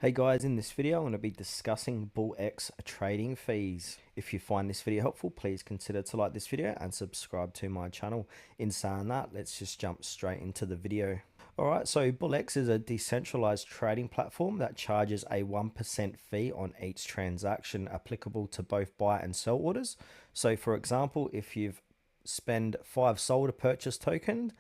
Hey guys, in this video I'm going to be discussing BullX trading fees. If you find this video helpful, please consider to like this video and subscribe to my channel. In saying that, let's just jump straight into the video. Alright, so BullX is a decentralized trading platform that charges a 1% fee on each transaction applicable to both buy and sell orders. So for example, if you've spend 5 SOL to purchase token,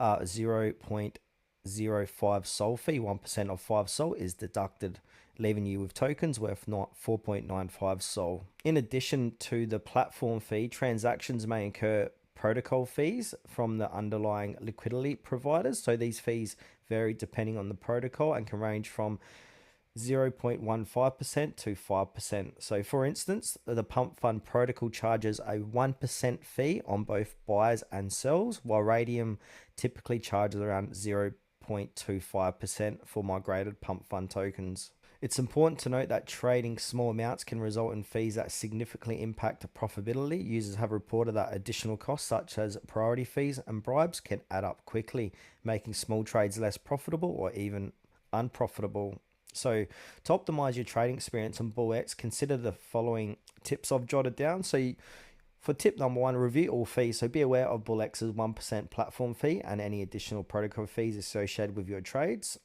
0.05 SOL fee, 1% of 5 SOL is deducted, leaving you with tokens worth not 4.95 SOL. In addition to the platform fee, transactions may incur protocol fees from the underlying liquidity providers. So these fees vary depending on the protocol and can range from 0.15% to 5%. So for instance, the pump fund protocol charges a 1% fee on both buys and sells, while Radium typically charges around 0.25% for migrated pump fund tokens. It's important to note that trading small amounts can result in fees that significantly impact profitability. Users have reported that additional costs such as priority fees and bribes can add up quickly, making small trades less profitable or even unprofitable. So to optimize your trading experience on BullX, consider the following tips I've jotted down. For tip number one, review all fees. So be aware of BullX's 1% platform fee and any additional protocol fees associated with your trades.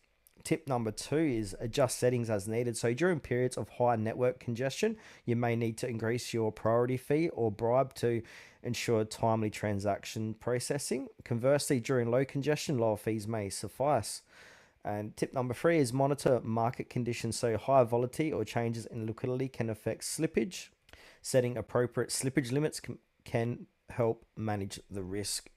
Tip number two is adjust settings as needed. So during periods of high network congestion, you may need to increase your priority fee or bribe to ensure timely transaction processing. Conversely, during low congestion, lower fees may suffice. And tip number three is monitor market conditions. So high volatility or changes in liquidity can affect slippage. Setting appropriate slippage limits can help manage the risk.